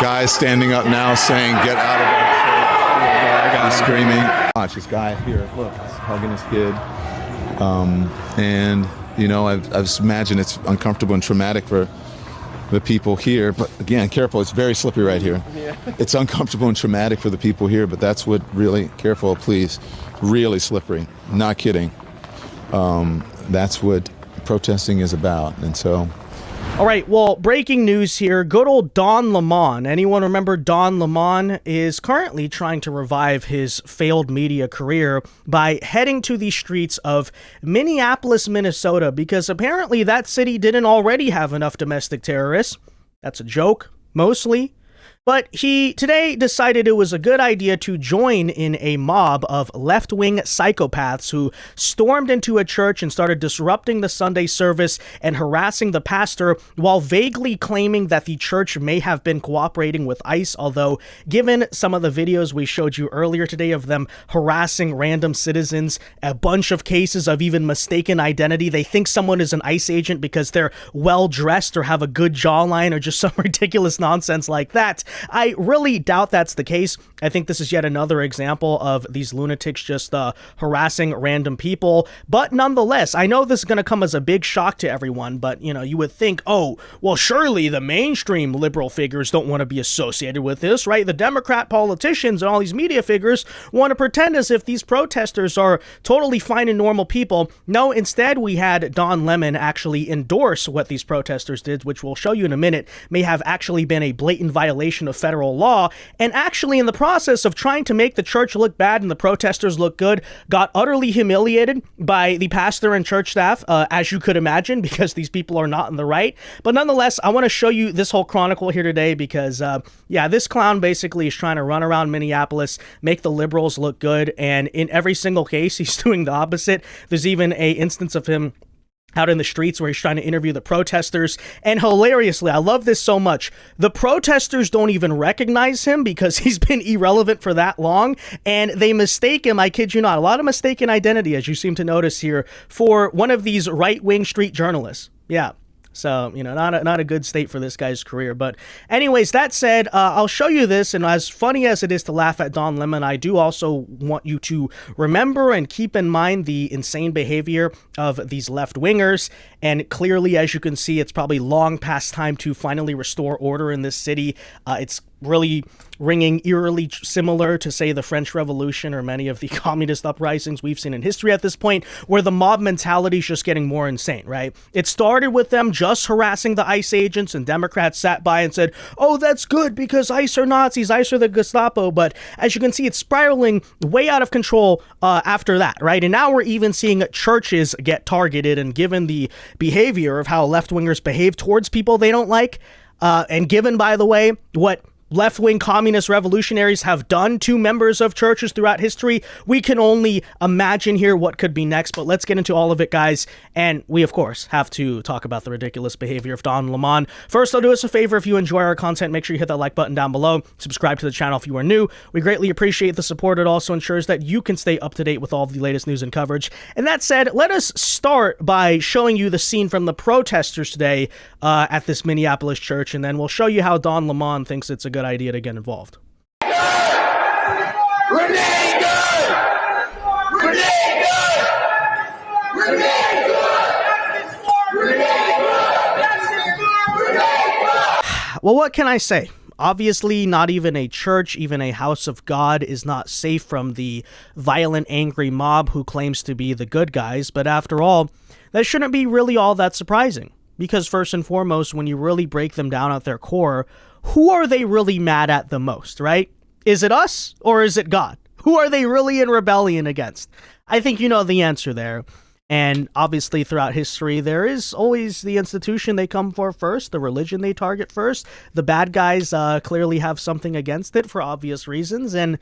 Guys standing up now saying, "Get out of our church." He's screaming. Watch this guy here. Look, he's hugging his kid. And, you know, I imagine it's uncomfortable and traumatic for the people here. But again, careful. It's very slippery right here. Yeah. It's uncomfortable and traumatic for the people here, but that's what really, careful, please. Really slippery. Not kidding. That's what protesting is about. And so... All right, well, breaking news here. Good old Don Lemon. Anyone remember Don Lemon is currently trying to revive his failed media career by heading to the streets of Minneapolis, Minnesota, because apparently that city didn't already have enough domestic terrorists. That's a joke, mostly. But he today decided it was a good idea to join in a mob of left-wing psychopaths who stormed into a church and started disrupting the Sunday service and harassing the pastor while vaguely claiming that the church may have been cooperating with ICE, although given some of the videos we showed you earlier today of them harassing random citizens, a bunch of cases of even mistaken identity, they think someone is an ICE agent because they're well-dressed or have a good jawline or just some ridiculous nonsense like that. I really doubt that's the case. I think this is yet another example of these lunatics just harassing random people. But nonetheless, I know this is going to come as a big shock to everyone, but you know, you would think, oh, well, surely the mainstream liberal figures don't want to be associated with this, right? The Democrat politicians and all these media figures want to pretend as if these protesters are totally fine and normal people. No, instead, we had Don Lemon actually endorse what these protesters did, which we'll show you in a minute, may have actually been a blatant violation of federal law, and actually in the process of trying to make the church look bad and the protesters look good, got utterly humiliated by the pastor and church staff, as you could imagine, because these people are not in the right. But nonetheless, I want to show you this whole chronicle here today because, yeah, this clown basically is trying to run around Minneapolis, make the liberals look good, and in every single case, he's doing the opposite. There's even a instance of him out in the streets where he's trying to interview the protesters. And hilariously, I love this so much, the protesters don't even recognize him because he's been irrelevant for that long. And they mistake him, I kid you not, a lot of mistaken identity, as you seem to notice here, for one of these right-wing street journalists. Yeah. So, you know, not a good state for this guy's career. But anyways, that said, I'll show you this. And as funny as it is to laugh at Don Lemon, I do also want you to remember and keep in mind the insane behavior of these left-wingers. And clearly, as you can see, it's probably long past time to finally restore order in this city. It's really ringing eerily similar to, say, the French Revolution or many of the communist uprisings we've seen in history at this point, where the mob mentality is just getting more insane, right? It started with them just harassing the ICE agents, and Democrats sat by and said, oh, that's good because ICE are Nazis, ICE are the Gestapo. But as you can see, it's spiraling way out of control after that, right? And now we're even seeing churches get targeted, and given the behavior of how left-wingers behave towards people they don't like, and given, by the way, what left-wing communist revolutionaries have done to members of churches throughout history, we can only imagine here what could be next. But let's get into all of it, guys. And we, of course, have to talk about the ridiculous behavior of Don Lemon. First, I'll do us a favor. If you enjoy our content, make sure you hit that like button down below. Subscribe to the channel if you are new. We greatly appreciate the support. It also ensures that you can stay up to date with all of the latest news and coverage. And that said, let us start by showing you the scene from the protesters today at this Minneapolis church, and then we'll show you how Don Lemon thinks it's a good idea to get involved. Well, what can I say? Obviously, not even a church, even a house of God, is not safe from the violent, angry mob who claims to be the good guys. But after all, that shouldn't be really all that surprising. Because first and foremost, when you really break them down at their core, who are they really mad at the most, right? Is it us or is it God? Who are they really in rebellion against? I think you know the answer there. And obviously throughout history, there is always the institution they come for first, the religion they target first. The bad guys clearly have something against it for obvious reasons. And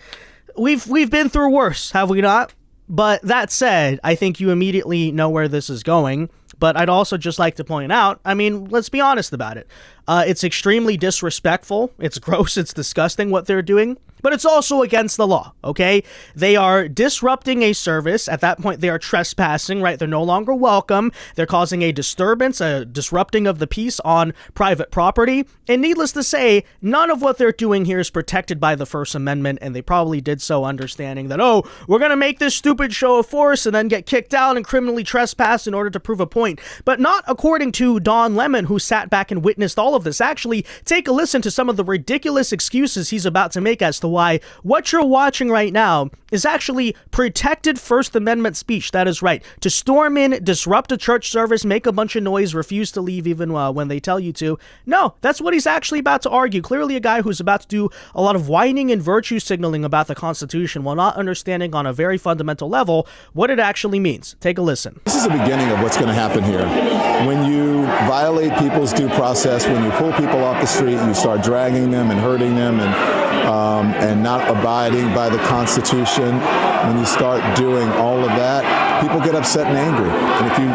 we've been through worse, have we not? But that said, I think you immediately know where this is going. But I'd also just like to point out, I mean, let's be honest about it. It's extremely disrespectful. It's gross. It's disgusting what they're doing. But it's also against the law, okay? They are disrupting a service. At that point, they are trespassing, right? They're no longer welcome. They're causing a disturbance, a disrupting of the peace on private property. And needless to say, none of what they're doing here is protected by the First Amendment, and they probably did so understanding that, oh, we're going to make this stupid show of force and then get kicked out and criminally trespass in order to prove a point. But not according to Don Lemon, who sat back and witnessed all of this. Actually, take a listen to some of the ridiculous excuses he's about to make as to why what you're watching right now is actually protected First Amendment speech. That is right. To storm in, disrupt a church service, make a bunch of noise, refuse to leave even when they tell you to. No, that's what he's actually about to argue. Clearly a guy who's about to do a lot of whining and virtue signaling about the Constitution while not understanding on a very fundamental level what it actually means. Take a listen. This is the beginning of what's going to happen here. When you violate people's due process, when you pull people off the street, you start dragging them and hurting them and not abiding by the Constitution, when you start doing all of that, people get upset and angry. And if you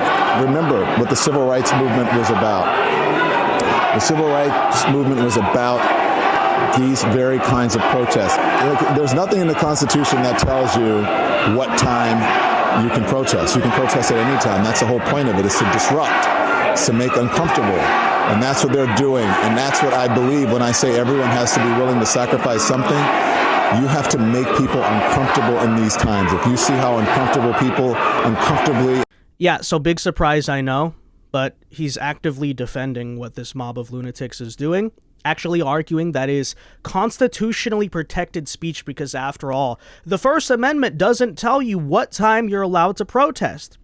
remember what the Civil Rights Movement was about these very kinds of protests. There's nothing in the Constitution that tells you what time you can protest. You can protest at any time. That's the whole point of it, is to disrupt. It's to make uncomfortable. And that's what they're doing. And that's what I believe when I say everyone has to be willing to sacrifice something. You have to make people uncomfortable in these times. If you see how uncomfortable people uncomfortably... Yeah, so big surprise, I know, but he's actively defending what this mob of lunatics is doing, actually arguing that is constitutionally protected speech because, after all, the First Amendment doesn't tell you what time you're allowed to protest.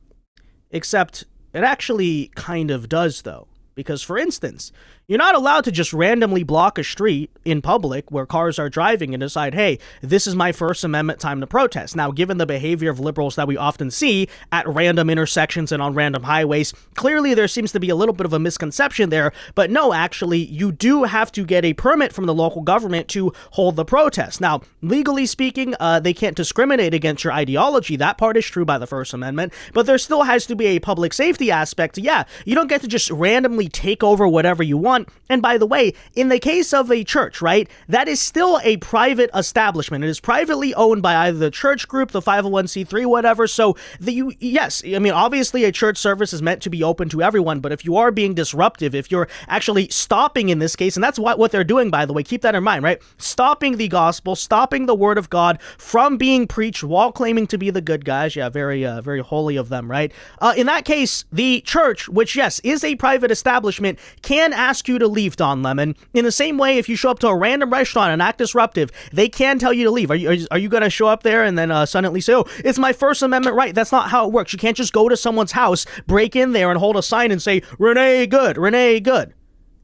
Except it actually kind of does, though. Because, for instance, you're not allowed to just randomly block a street in public where cars are driving and decide, hey, this is my First Amendment time to protest. Now, given the behavior of liberals that we often see at random intersections and on random highways, clearly there seems to be a little bit of a misconception there. But no, actually, you do have to get a permit from the local government to hold the protest. Now, legally speaking, they can't discriminate against your ideology. That part is true by the First Amendment. But there still has to be a public safety aspect. Yeah, you don't get to just randomly take over whatever you want. And by the way, in the case of a church, right, that is still a private establishment. It is privately owned by either the church group, the 501c3, whatever. So, yes, I mean, obviously a church service is meant to be open to everyone, but if you are being disruptive, if you're actually stopping in this case, and that's what they're doing, by the way, keep that in mind, right? Stopping the gospel, stopping the word of God from being preached while claiming to be the good guys. Yeah, very holy of them, right? In that case, the church, which, yes, is a private establishment, can ask you to leave, Don Lemon. In the same way, if you show up to a random restaurant and act disruptive, they can tell you to leave. Are you going to show up there and then suddenly say, oh, it's my First Amendment right? That's not how it works. You can't just go to someone's house, break in there, and hold a sign and say, Renee good, Renee good.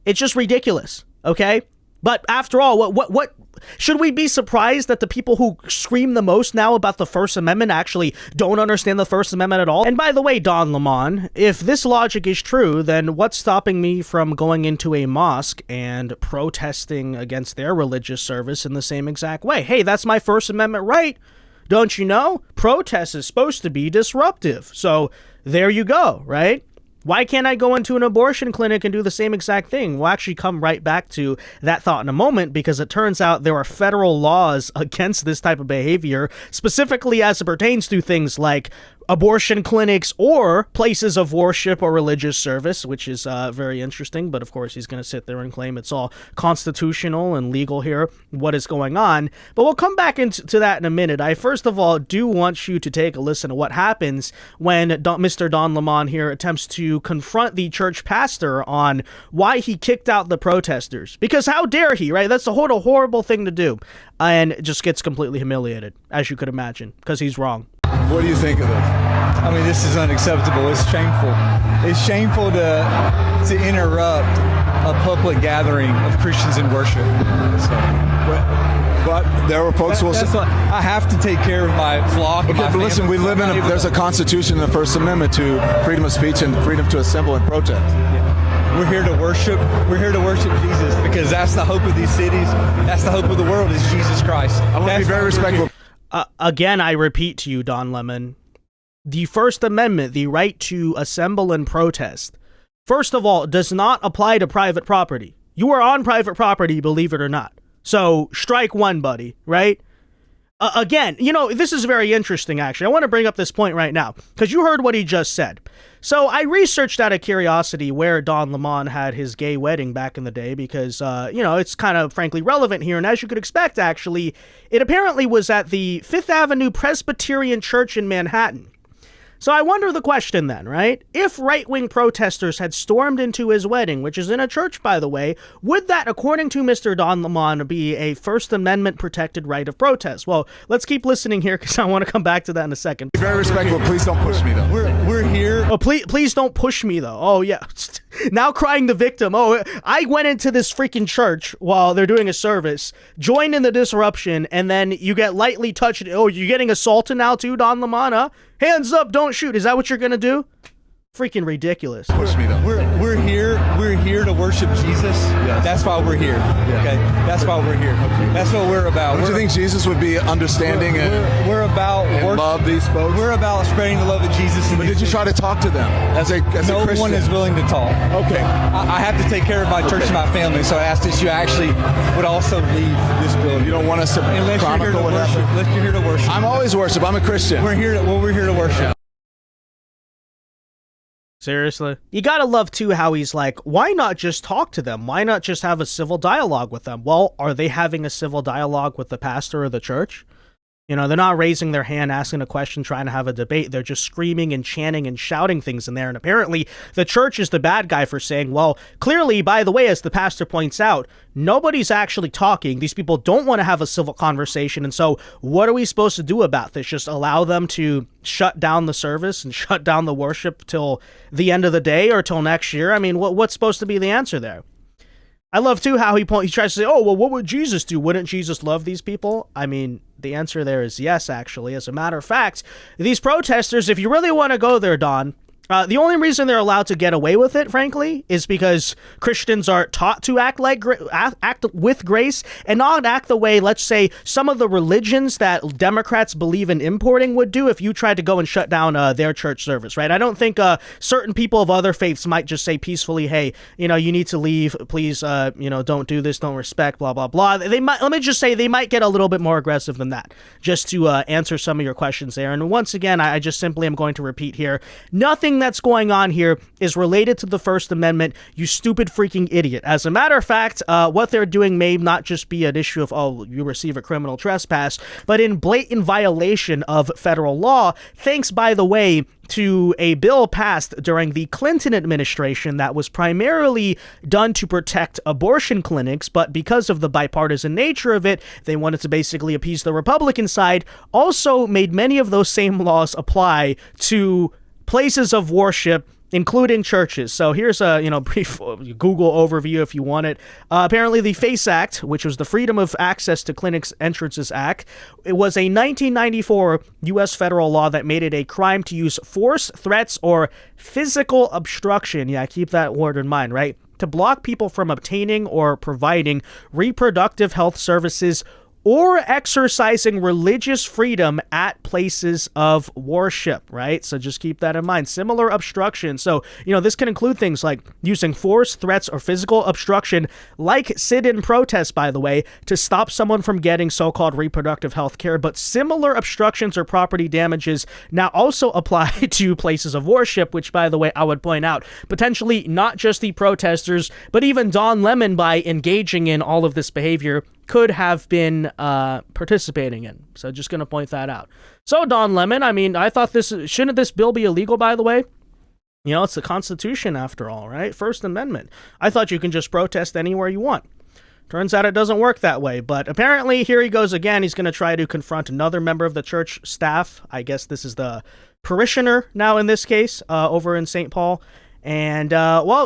It's just ridiculous, okay? But after all, what should we be surprised that the people who scream the most now about the First Amendment actually don't understand the First Amendment at all? And by the way, Don Lemon, if this logic is true, then what's stopping me from going into a mosque and protesting against their religious service in the same exact way? Hey, that's my First Amendment right. Don't you know? Protest is supposed to be disruptive. So there you go, right? Why can't I go into an abortion clinic and do the same exact thing? We'll actually come right back to that thought in a moment, because it turns out there are federal laws against this type of behavior, specifically as it pertains to things like abortion clinics or places of worship or religious service, which is very interesting. But of course, he's going to sit there and claim it's all constitutional and legal here, what is going on. But we'll come back into that in a minute. I first of all do want you to take a listen to what happens when Mr. Don Lemon here attempts to confront the church pastor on why he kicked out the protesters. Because how dare he, right? That's a horrible thing to do. And just gets completely humiliated, as you could imagine, because he's wrong. What do you think of it? I mean, this is unacceptable. It's shameful. It's shameful to interrupt a public gathering of Christians in worship. But there were folks who will say, I have to take care of my flock. Okay, but listen, we live in there's a constitution in the First Amendment to freedom of speech and freedom to assemble and protest. Yeah. We're here to worship. We're here to worship Jesus, because that's the hope of these cities. That's the hope of the world, is Jesus Christ. I want to be very respectful. Again, I repeat to you, Don Lemon, the First Amendment, the right to assemble and protest, first of all, does not apply to private property. You are on private property, believe it or not. So strike one, buddy, right? Again, this is very interesting, actually. I want to bring up this point right now because you heard what he just said. So I researched out of curiosity where Don Lemon had his gay wedding back in the day because, it's kind of frankly relevant here. And as you could expect, actually, it apparently was at the Fifth Avenue Presbyterian Church in Manhattan. So I wonder the question then, right? If right-wing protesters had stormed into his wedding, which is in a church, by the way, would that, according to Mr. Don Lemon, be a First Amendment protected right of protest? Well, let's keep listening here because I want to come back to that in a second. Very respectful. Please don't push me, though. We're here. Oh, please don't push me, though. Oh, yeah. Now crying the victim. Oh, I went into this freaking church while they're doing a service, joined in the disruption, and then you get lightly touched. Oh, you're getting assaulted now too, Don Lemon, huh? Hands up, don't shoot. Is that what you're going to do? Freaking ridiculous. Push me, though. We're here to worship Jesus. Yes. That's why we're here. Yeah. Okay. That's why we're here. Okay. That's what we're about. Don't you think Jesus would be understanding we're about and love these folks? We're about spreading the love of Jesus. But did you try to talk to them as a Christian? No one is willing to talk. Okay. I have to take care of my church and my family, so I asked that you actually would also leave this building. You don't want us to unless you're here to worship. Unless you're here to worship. I'm always worship. I'm a Christian. We're here to worship. Yeah. Seriously? You gotta love, too, how he's like, why not just talk to them? Why not just have a civil dialogue with them? Well, are they having a civil dialogue with the pastor of the church? They're not raising their hand, asking a question, trying to have a debate. They're just screaming and chanting and shouting things in there. And apparently the church is the bad guy for saying, well, clearly, by the way, as the pastor points out, nobody's actually talking. These people don't want to have a civil conversation. And so what are we supposed to do about this? Just allow them to shut down the service and shut down the worship till the end of the day or till next year? I mean, what's supposed to be the answer there? I love, too, how he tries to say, oh, well, what would Jesus do? Wouldn't Jesus love these people? I mean, the answer there is yes, actually. As a matter of fact, these protesters, if you really want to go there, Don, the only reason they're allowed to get away with it, frankly, is because Christians are taught to act with grace and not act the way, let's say, some of the religions that Democrats believe in importing would do if you tried to go and shut down their church service, right? I don't think certain people of other faiths might just say peacefully, hey, you need to leave, please, don't do this, don't respect, blah, blah, blah. Let me just say they might get a little bit more aggressive than that, just to answer some of your questions there. And once again, I just simply am going to repeat here, nothing that's going on here is related to the First Amendment, you stupid freaking idiot. As a matter of fact, what they're doing may not just be an issue of, oh, you receive a criminal trespass, but in blatant violation of federal law, thanks, by the way, to a bill passed during the Clinton administration that was primarily done to protect abortion clinics, but because of the bipartisan nature of it, they wanted to basically appease the Republican side, also made many of those same laws apply to places of worship, including churches. So here's a brief Google overview if you want it. Apparently the FACE Act, which was the Freedom of Access to Clinics Entrances Act, it was a 1994 U.S. federal law that made it a crime to use force, threats, or physical obstruction. Yeah, keep that word in mind, right? To block people from obtaining or providing reproductive health services or exercising religious freedom at places of worship, right? So just keep that in mind. Similar obstruction. So, this can include things like using force, threats, or physical obstruction, like sit-in protests, by the way, to stop someone from getting so-called reproductive health care. But similar obstructions or property damages now also apply to places of worship, which, by the way, I would point out, potentially not just the protesters, but even Don Lemon, by engaging in all of this behavior, could have been participating in. So just going to point that out. So Don Lemon, I mean, I thought shouldn't this bill be illegal, by the way? It's the Constitution after all, right? First Amendment. I thought you can just protest anywhere you want. Turns out it doesn't work that way, but apparently here he goes again. He's going to try to confront another member of the church staff. I guess this is the parishioner now in this case, over in St. Paul. And,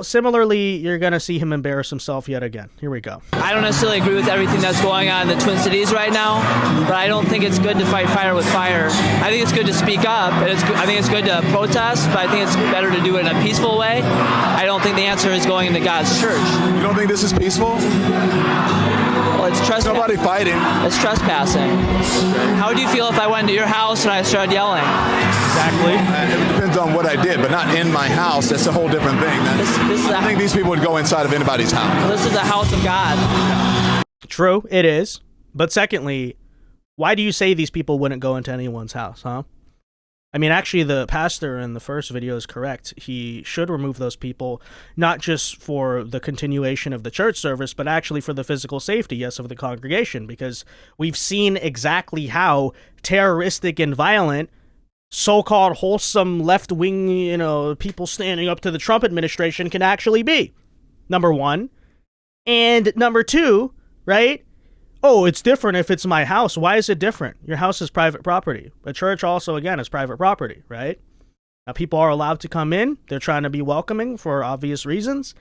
similarly, you're going to see him embarrass himself yet again. Here we go. I don't necessarily agree with everything that's going on in the Twin Cities right now, but I don't think it's good to fight fire with fire. I think it's good to speak up, and I think it's good to protest, but I think it's better to do it in a peaceful way. I don't think the answer is going into God's church. You don't think this is peaceful? Well, it's trespassing. Nobody fighting. It's trespassing. How would you feel if I went into your house and I started yelling? Exactly. It depends on what I did, but not in my house. That's a whole different thing. I think these people would go inside of anybody's house. This is a house of God. True, it is. But secondly, why do you say these people wouldn't go into anyone's house, huh? I mean, actually, the pastor in the first video is correct. He should remove those people, not just for the continuation of the church service, but actually for the physical safety, yes, of the congregation, because we've seen exactly how terroristic and violent so-called wholesome left-wing, people standing up to the Trump administration can actually be. Number one. And number two, right? Oh, it's different if it's my house. Why is it different? Your house is private property. A church also, again, is private property, right? Now, people are allowed to come in. They're trying to be welcoming for obvious reasons.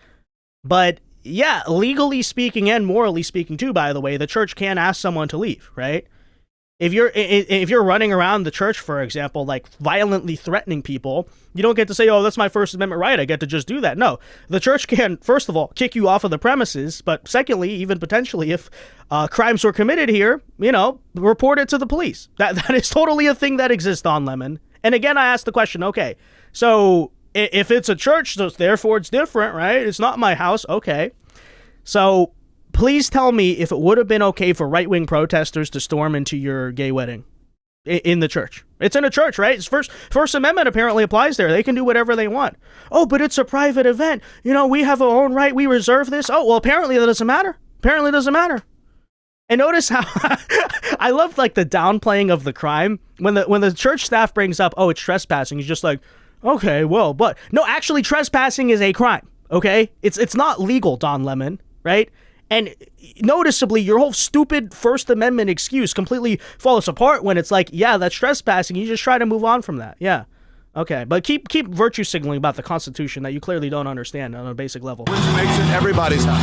But yeah, legally speaking and morally speaking too, by the way, the church can ask someone to leave, right? If you're running around the church, for example, like violently threatening people, you don't get to say, oh, that's my First Amendment right, I get to just do that. No, the church can, first of all, kick you off of the premises, but secondly, even potentially, if crimes were committed here, report it to the police. That is totally a thing that exists, Don Lemon. And again, I asked the question, okay, so if it's a church, so therefore it's different, right? It's not my house, okay. So please tell me if it would have been okay for right-wing protesters to storm into your gay wedding in the church. It's in a church, right? It's First Amendment apparently applies there. They can do whatever they want. Oh, but it's a private event. We have our own right. We reserve this. Oh, well, apparently that doesn't matter. Apparently it doesn't matter. And notice how I love like the downplaying of the crime. When the church staff brings up, oh, it's trespassing, he's just like, okay, well, but no, actually trespassing is a crime, okay? It's not legal, Don Lemon, right? And noticeably, your whole stupid First Amendment excuse completely falls apart when it's like, yeah, that's trespassing. You just try to move on from that. Yeah. Okay. But keep virtue signaling about the Constitution that you clearly don't understand on a basic level. Which makes it everybody's house.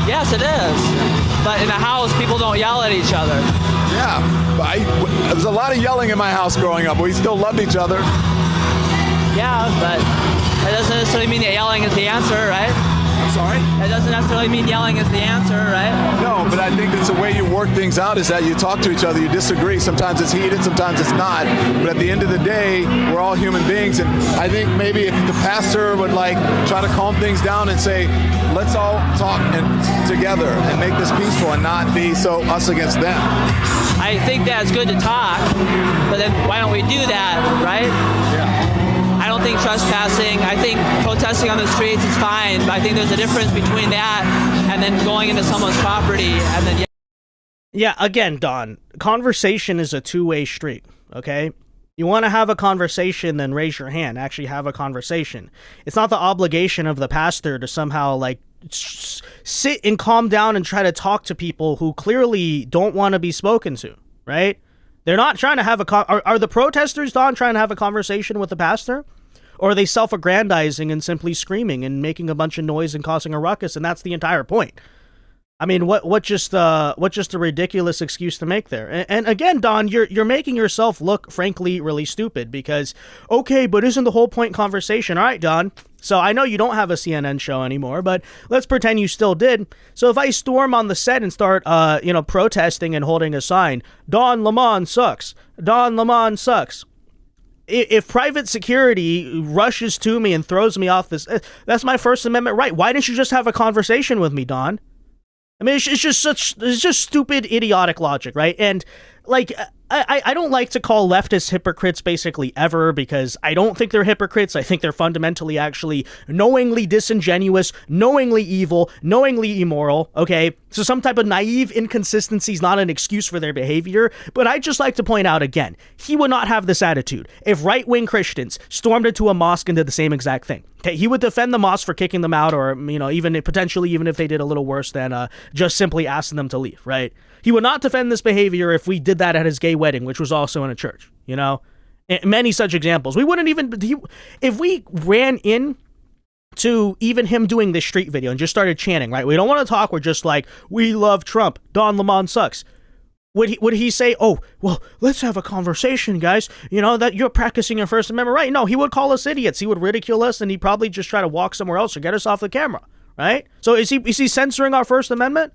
Yes, it is. But in a house, people don't yell at each other. Yeah. There's a lot of yelling in my house growing up. We still loved each other. Yeah, but that doesn't necessarily mean that yelling is the answer, right? Sorry? That doesn't necessarily mean yelling is the answer, right? No, but I think it's the way you work things out is that you talk to each other, you disagree. Sometimes it's heated, sometimes it's not. But at the end of the day, we're all human beings. And I think maybe if the pastor would try to calm things down and say, let's all talk together and make this peaceful and not be so us against them. I think that it's good to talk, but then why don't we do that, right? Yeah. I don't think trespassing, I think protesting on the streets is fine, but I think there's a difference between that and then going into someone's property and then... Yeah, again, Don, conversation is a two-way street, okay? You want to have a conversation, then raise your hand. Actually have a conversation. It's not the obligation of the pastor to somehow, sit and calm down and try to talk to people who clearly don't want to be spoken to, right? They're not trying to have are the protesters, Don, trying to have a conversation with the pastor? Or are they self-aggrandizing and simply screaming and making a bunch of noise and causing a ruckus? And that's the entire point. I mean, what just a ridiculous excuse to make there? And again, Don, you're making yourself look, frankly, really stupid because, okay, but isn't the whole point conversation? All right, Don. So I know you don't have a CNN show anymore, but let's pretend you still did. So if I storm on the set and start, protesting and holding a sign, Don Lemon sucks. Don Lemon sucks. If private security rushes to me and throws me off this, that's my First Amendment right. Why didn't you just have a conversation with me, Don? I mean, it's just stupid, idiotic logic, right? And I don't like to call leftists hypocrites basically ever because I don't think they're hypocrites. I think they're fundamentally actually knowingly disingenuous, knowingly evil, knowingly immoral, okay? So some type of naive inconsistency is not an excuse for their behavior, but I'd just like to point out again, he would not have this attitude if right-wing Christians stormed into a mosque and did the same exact thing. Okay, he would defend the mosque for kicking them out or, even if they did a little worse than just simply asking them to leave, right? He would not defend this behavior if we did that at his gay wedding, which was also in a church, And many such examples. We wouldn't even, if we ran in to even him doing this street video and just started chanting, right? We don't want to talk. We're just like, we love Trump. Don Lemon sucks. Would he say, oh, well, let's have a conversation, guys, that you're practicing your First Amendment right? No, he would call us idiots. He would ridicule us, and he'd probably just try to walk somewhere else or get us off the camera, right? So is he censoring our First Amendment?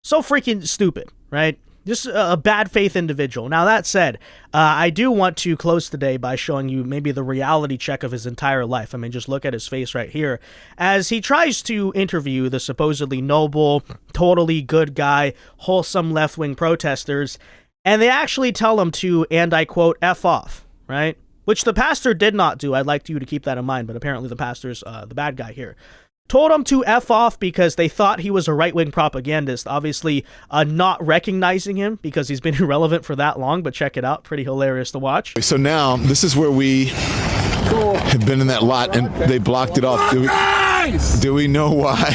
So freaking stupid, right? Just a bad faith individual. Now, that said, I do want to close today by showing you maybe the reality check of his entire life. I mean, just look at his face right here as he tries to interview the supposedly noble, totally good guy, wholesome left-wing protesters, and they actually tell him to, and I quote, F off, right? Which the pastor did not do. I'd like you to keep that in mind, but apparently the pastor's the bad guy here. Told him to F off because they thought he was a right-wing propagandist, obviously not recognizing him because he's been irrelevant for that long, but check it out. Pretty hilarious to watch. So now, this is where we have been in that lot, and they blocked it off. Do we know why?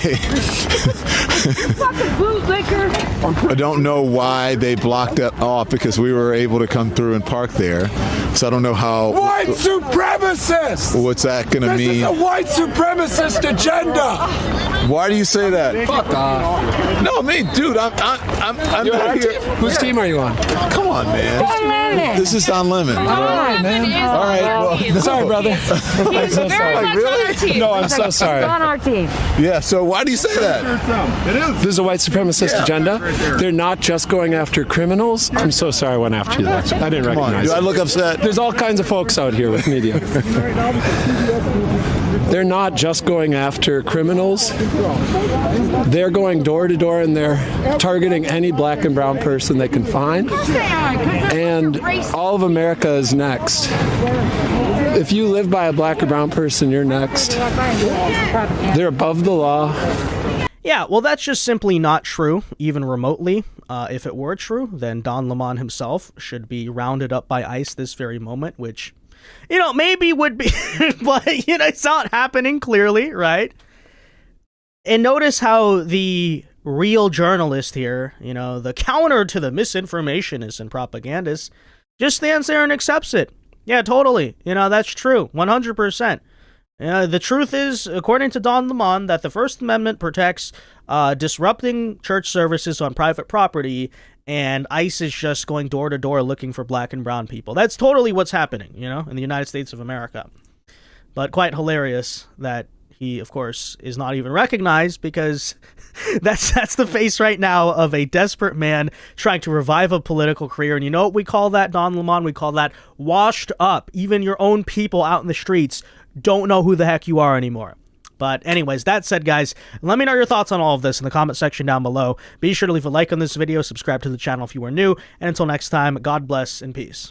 I don't know why they blocked it off, because we were able to come through and park there. So I don't know how. White supremacists! What's that going to mean? This is a white supremacist agenda! Why do you say that? Fuck off. No, me, dude, I'm not here. Whose team are you on? Come on, man. This is Don Lemon. All right, man. All right, well, sorry, brother. I'm so sorry. Really? No, I'm so sorry. On our team. Yeah, so why do you say that? This is a white supremacist agenda. They're not just going after criminals. I'm so sorry I went after you there. I didn't recognize Do I you. look upset? There's all kinds of folks out here with media. They're not just going after criminals. They're going door to door and they're targeting any black and brown person they can find. And all of America is next. If you live by a black or brown person, you're next. They're above the law. Yeah, well, that's just simply not true, even remotely. If it were true, then Don Lemon himself should be rounded up by ICE this very moment, which, maybe would be, but, it's not happening clearly, right? And notice how the real journalist here, the counter to the misinformationists and propagandists, just stands there and accepts it. Yeah, totally. That's true. 100%. The truth is, according to Don Lemon, that the First Amendment protects disrupting church services on private property, and ICE is just going door to door looking for black and brown people. That's totally what's happening, in the United States of America. But quite hilarious that he, of course, is not even recognized, because that's the face right now of a desperate man trying to revive a political career. And you know what we call that, Don Lemon? We call that washed up. Even your own people out in the streets don't know who the heck you are anymore. But anyways, that said, guys, let me know your thoughts on all of this in the comment section down below. Be sure to leave a like on this video, subscribe to the channel if you are new, and until next time, God bless and peace.